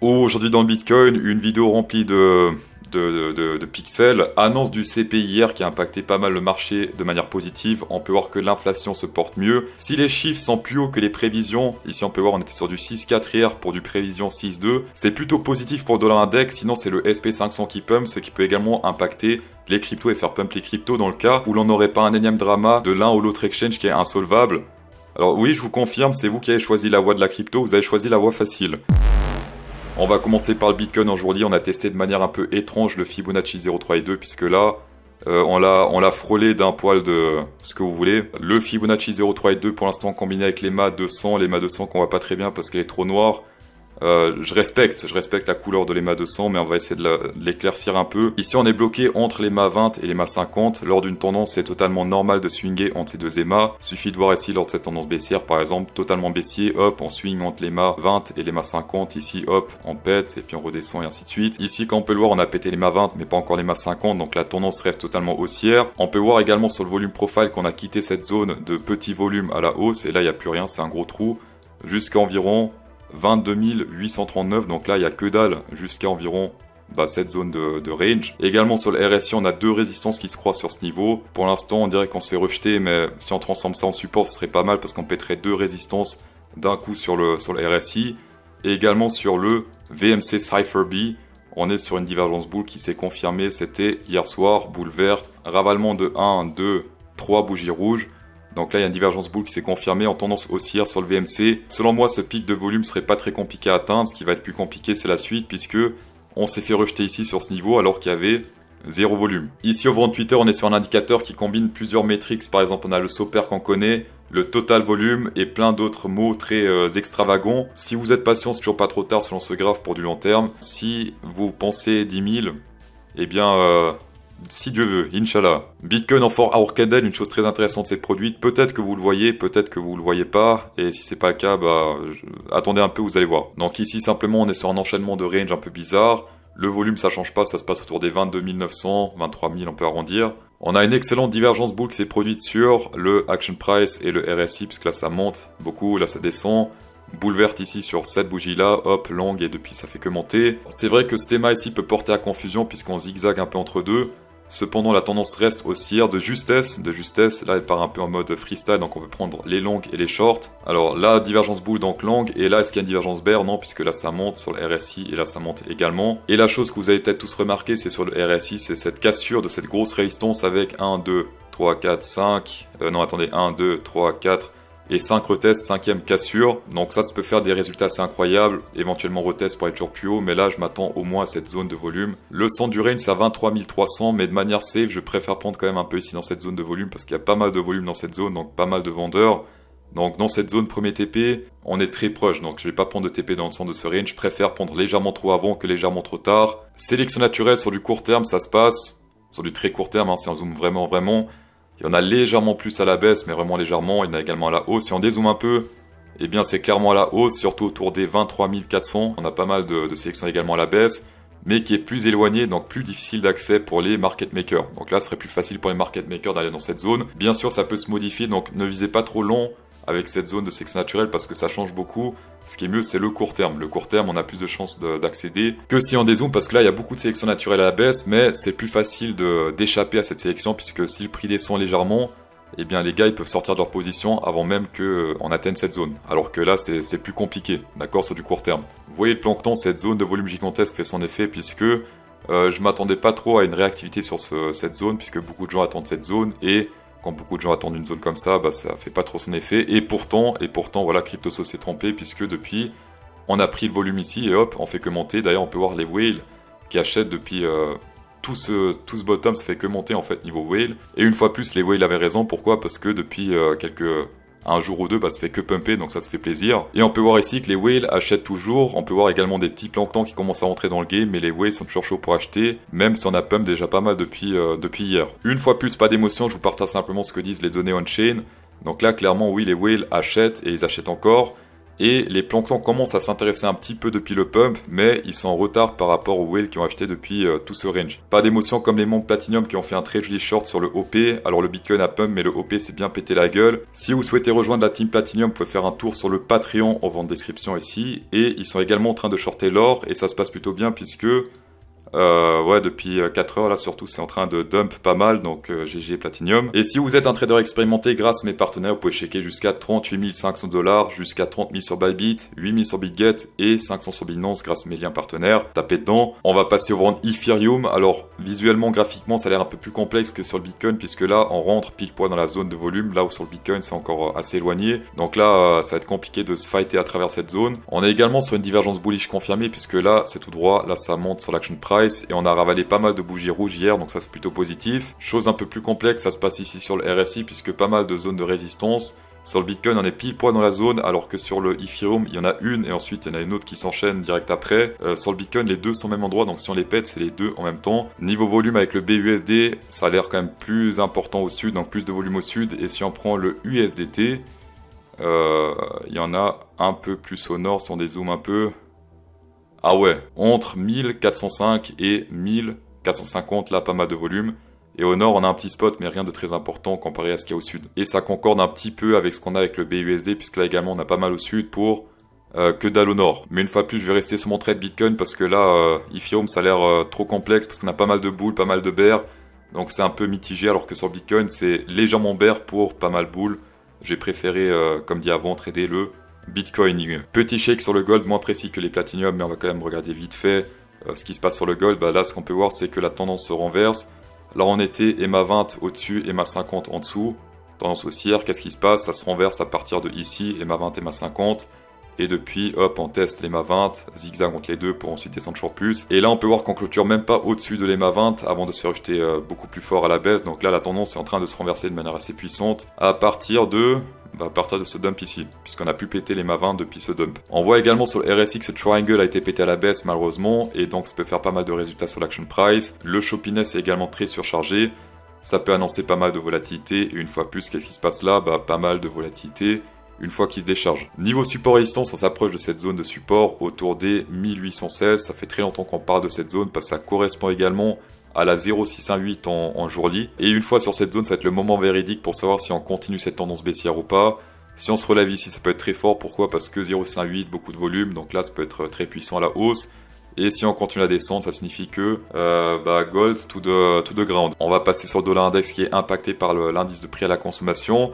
Aujourd'hui dans le Bitcoin, une vidéo remplie de pixels annonce du CPI hier qui a impacté pas mal le marché de manière positive. On peut voir que l'inflation se porte mieux. Si les chiffres sont plus hauts que les prévisions, ici on peut voir on était sur du 6,4 hier pour du prévision 6,2. C'est plutôt positif pour le dollar index, sinon c'est le SP500 qui pump, ce qui peut également impacter les cryptos et faire pump les cryptos dans le cas où l'on n'aurait pas un énième drama de l'un ou l'autre exchange qui est insolvable. Alors oui, je vous confirme, c'est vous qui avez choisi la voie de la crypto, vous avez choisi la voie facile. On va commencer par le Bitcoin aujourd'hui. On a testé de manière un peu étrange le Fibonacci 0,3 puisque là, on l'a frôlé d'un poil de ce que vous voulez. Le Fibonacci 0,3 pour l'instant combiné avec les mâts 200 qu'on voit pas très bien parce qu'elle est trop noire. Je respecte la couleur de l'EMA 200, mais on va essayer de l'éclaircir un peu. Ici, on est bloqué entre l'EMA 20 et l'EMA 50. Lors d'une tendance, c'est totalement normal de swinger entre ces deux EMA. Suffit de voir ici, lors de cette tendance baissière, par exemple, totalement baissier, hop, on swing entre l'EMA 20 et l'EMA 50. Ici, hop, on pète, et puis on redescend, et ainsi de suite. Ici, quand on peut le voir, on a pété l'EMA 20, mais pas encore l'EMA 50, donc la tendance reste totalement haussière. On peut voir également sur le volume profile qu'on a quitté cette zone de petit volume à la hausse, et là, il n'y a plus rien, c'est un gros trou, jusqu'à environ 22 839, donc là il n'y a que dalle jusqu'à environ cette zone de range. Également sur le RSI, on a deux résistances qui se croisent sur ce niveau. Pour l'instant, on dirait qu'on se fait rejeter, mais si on transforme ça en support, ce serait pas mal parce qu'on pèterait deux résistances d'un coup sur le RSI. Et également sur le VMC Cypher B, on est sur une divergence boule qui s'est confirmée, c'était hier soir, boule verte, ravalement de 1, 2, 3 bougies rouges. Donc là, il y a une divergence boule qui s'est confirmée en tendance haussière sur le VMC. Selon moi, ce pic de volume serait pas très compliqué à atteindre. Ce qui va être plus compliqué, c'est la suite, puisque on s'est fait rejeter ici sur ce niveau alors qu'il y avait zéro volume. Ici, au vent de Twitter, on est sur un indicateur qui combine plusieurs métriques. Par exemple, on a le SOPR qu'on connaît, le total volume et plein d'autres mots très extravagants. Si vous êtes patient, c'est toujours pas trop tard selon ce graphe pour du long terme. Si vous pensez 10 000, eh bien... si Dieu veut, Inch'Allah. Bitcoin en fort hour candle, une chose très intéressante s'est produite. Peut-être que vous le voyez, peut-être que vous le voyez pas. Et si c'est pas le cas, attendez un peu, vous allez voir. Donc ici, simplement, on est sur un enchaînement de range un peu bizarre. Le volume, ça change pas, ça se passe autour des 22 900, 23 000, on peut arrondir. On a une excellente divergence boule qui s'est produite sur le Action Price et le RSI, puisque là, ça monte beaucoup, là, ça descend. Boule verte ici sur cette bougie là, hop, longue, et depuis ça fait que monter. C'est vrai que ce théma ici peut porter à confusion puisqu'on zigzague un peu entre deux. Cependant, la tendance reste haussière de justesse. Là, elle part un peu en mode freestyle, donc on peut prendre les longues et les shorts. Alors là, divergence boule, donc longue. Et là, est-ce qu'il y a une divergence bear? Non, puisque là, ça monte sur le RSI et là, ça monte également. Et la chose que vous avez peut-être tous remarqué, c'est sur le RSI, c'est cette cassure de cette grosse résistance avec 1, 2, 3, 4, 5. 1, 2, 3, 4. Et 5 retests, 5e cassure. Donc ça peut faire des résultats assez incroyables. Éventuellement retest pour être toujours plus haut. Mais là, je m'attends au moins à cette zone de volume. Le centre du range, c'est à 23 300. Mais de manière safe, je préfère prendre quand même un peu ici dans cette zone de volume. Parce qu'il y a pas mal de volume dans cette zone. Donc pas mal de vendeurs. Donc dans cette zone premier TP, on est très proche. Donc je vais pas prendre de TP dans le centre de ce range. Je préfère prendre légèrement trop avant que légèrement trop tard. Sélection naturelle sur du court terme, ça se passe. Sur du très court terme, si on zoome vraiment. Il y en a légèrement plus à la baisse, mais vraiment légèrement. Il y en a également à la hausse. Si on dézoome un peu, eh bien c'est clairement à la hausse, surtout autour des 23 400. On a pas mal de sélections également à la baisse, mais qui est plus éloigné, donc plus difficile d'accès pour les market makers. Donc là, ce serait plus facile pour les market makers d'aller dans cette zone. Bien sûr, ça peut se modifier, donc ne visez pas trop long avec cette zone de sélection naturelle parce que ça change beaucoup. Ce qui est mieux, c'est le court terme. Le court terme, on a plus de chances d'accéder que si on dézoome, parce que là, il y a beaucoup de sélection naturelle à la baisse, mais c'est plus facile d'échapper à cette sélection, puisque si le prix descend légèrement, eh bien, les gars, ils peuvent sortir de leur position avant même qu'on atteigne cette zone. Alors que là, c'est plus compliqué, d'accord, sur du court terme. Vous voyez le plancton, cette zone de volume gigantesque fait son effet, puisque je m'attendais pas trop à une réactivité sur cette zone, puisque beaucoup de gens attendent cette zone, et quand beaucoup de gens attendent une zone comme ça, ça fait pas trop son effet. Et pourtant, voilà, CryptoSo s'est trompé, puisque depuis, on a pris le volume ici, et hop, on fait que monter. D'ailleurs, on peut voir les whales qui achètent depuis tout ce bottom, ça fait que monter en fait niveau whale. Et une fois plus, les whales avaient raison. Pourquoi? Parce que depuis un jour ou deux, ça fait que pumper, donc ça se fait plaisir. Et on peut voir ici que les whales achètent toujours. On peut voir également des petits planktons qui commencent à rentrer dans le game, mais les whales sont toujours chauds pour acheter, même si on a pump déjà pas mal depuis hier. Une fois plus, pas d'émotion, je vous partage simplement ce que disent les données on-chain. Donc là, clairement, oui, les whales achètent et ils achètent encore. Et les planctons commencent à s'intéresser un petit peu depuis le pump, mais ils sont en retard par rapport aux whales qui ont acheté depuis tout ce range. Pas d'émotion comme les membres Platinum qui ont fait un très joli short sur le OP. Alors le Bitcoin a pump, mais le OP s'est bien pété la gueule. Si vous souhaitez rejoindre la team Platinum, vous pouvez faire un tour sur le Patreon en vente description ici. Et ils sont également en train de shorter l'or, et ça se passe plutôt bien puisque... depuis 4 heures là surtout c'est en train de dump pas mal, donc GG Platinum. Et si vous êtes un trader expérimenté, grâce à mes partenaires, vous pouvez checker jusqu'à 38 500 $, jusqu'à 30 000 sur Bybit, 8 000 sur BitGet et 500 sur Binance grâce à mes liens partenaires. Tapez dedans. On va passer au vendre Ethereum. Alors visuellement, graphiquement, ça a l'air un peu plus complexe que sur le Bitcoin puisque là on rentre pile poil dans la zone de volume, là où sur le Bitcoin c'est encore assez éloigné. Donc là ça va être compliqué de se fighter à travers cette zone. On est également sur une divergence bullish confirmée puisque là c'est tout droit, là ça monte sur l'action price. Et on a ravalé pas mal de bougies rouges hier, donc ça c'est plutôt positif. Chose un peu plus complexe, ça se passe ici sur le RSI, puisque pas mal de zones de résistance. Sur le Bitcoin, on est pile poil dans la zone, alors que sur le Ethereum, il y en a une, et ensuite il y en a une autre qui s'enchaîne direct après. Sur le Bitcoin, les deux sont au même endroit, donc si on les pète, c'est les deux en même temps. Niveau volume avec le BUSD, ça a l'air quand même plus important au sud, donc plus de volume au sud. Et si on prend le USDT, il y en a un peu plus au nord, si on dézoome un peu. Ah ouais, entre 1405 et 1450, là pas mal de volume. Et au nord, on a un petit spot, mais rien de très important comparé à ce qu'il y a au sud. Et ça concorde un petit peu avec ce qu'on a avec le BUSD, puisque là également on a pas mal au sud pour que dalle au nord. Mais une fois de plus, je vais rester sur mon trade Bitcoin, parce que là, Ethereum, ça a l'air trop complexe, parce qu'on a pas mal de bulles, pas mal de bears. Donc c'est un peu mitigé, alors que sur Bitcoin, c'est légèrement bear pour pas mal bulles. J'ai préféré, comme dit avant, trader le Bitcoin. Petit shake sur le gold, moins précis que les Platinum, mais on va quand même regarder vite fait ce qui se passe sur le gold. Bah là, ce qu'on peut voir, c'est que la tendance se renverse. Là, on était EMA 20 au-dessus, EMA 50 en dessous. Tendance haussière, qu'est-ce qui se passe? Ça se renverse à partir de ici, EMA 20, EMA 50. Et depuis, hop, on teste l'EMA 20, zigzag entre les deux pour ensuite descendre toujours plus. Et là, on peut voir qu'on clôture même pas au-dessus de l'EMA 20 avant de se rejeter beaucoup plus fort à la baisse. Donc là, la tendance est en train de se renverser de manière assez puissante à partir de ce dump ici, puisqu'on a pu péter l'EMA 20 depuis ce dump. On voit également sur le RSI que ce triangle a été pété à la baisse malheureusement, et donc ça peut faire pas mal de résultats sur l'action price. Le Shoppiness est également très surchargé, ça peut annoncer pas mal de volatilité, et une fois plus, qu'est-ce qui se passe là? Pas mal de volatilité une fois qu'il se décharge. Niveau support résistance, on s'approche de cette zone de support autour des 1816, ça fait très longtemps qu'on parle de cette zone, parce que ça correspond également à la 0,618 en jourly. Et une fois sur cette zone, ça va être le moment véridique pour savoir si on continue cette tendance baissière ou pas. Si on se relève ici, ça peut être très fort. Pourquoi? Parce que 0,618, beaucoup de volume, donc là, ça peut être très puissant à la hausse. Et si on continue à descendre, ça signifie que gold to the ground. On va passer sur le dollar index qui est impacté par l'indice de prix à la consommation.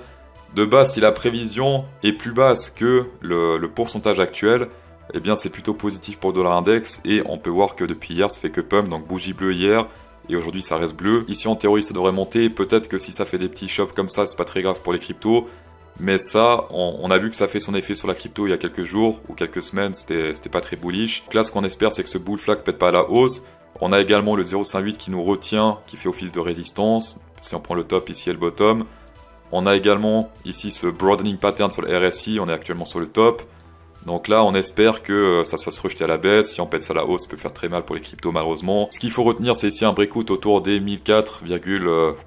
De base, si la prévision est plus basse que le pourcentage actuel, eh bien c'est plutôt positif pour le dollar index. Et on peut voir que depuis hier, ça fait que pump, donc bougie bleue hier. Et aujourd'hui ça reste bleu. Ici en théorie ça devrait monter. Peut-être que si ça fait des petits chops comme ça, c'est pas très grave pour les cryptos. Mais ça, on a vu que ça fait son effet sur la crypto il y a quelques jours ou quelques semaines, c'était pas très bullish. Donc là ce qu'on espère c'est que ce bull flag pète pas à la hausse. On a également le 0,58 qui nous retient, qui fait office de résistance. Si on prend le top ici et le bottom. On a également ici ce broadening pattern sur le RSI, on est actuellement sur le top. Donc là, on espère que ça se rejeter à la baisse. Si on pète ça à la hausse, ça peut faire très mal pour les cryptos, malheureusement. Ce qu'il faut retenir, c'est ici un breakout autour des 1004,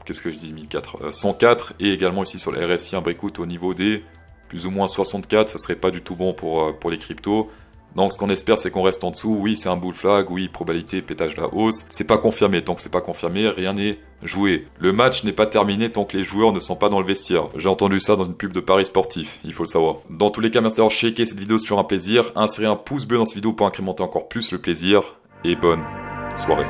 qu'est-ce que je dis, 1004 104. Et également ici sur le RSI, un breakout au niveau des plus ou moins 64. Ça serait pas du tout bon pour les cryptos. Donc ce qu'on espère, c'est qu'on reste en dessous. Oui, c'est un bull flag. Oui, probabilité pétage de la hausse. C'est pas confirmé. Tant que c'est pas confirmé, rien n'est joué. Le match n'est pas terminé tant que les joueurs ne sont pas dans le vestiaire. J'ai entendu ça dans une pub de paris sportif. Il faut le savoir. Dans tous les cas, merci d'avoir checké cette vidéo, c'est toujours un plaisir. Insérez un pouce bleu dans cette vidéo pour incrémenter encore plus le plaisir. Et bonne soirée.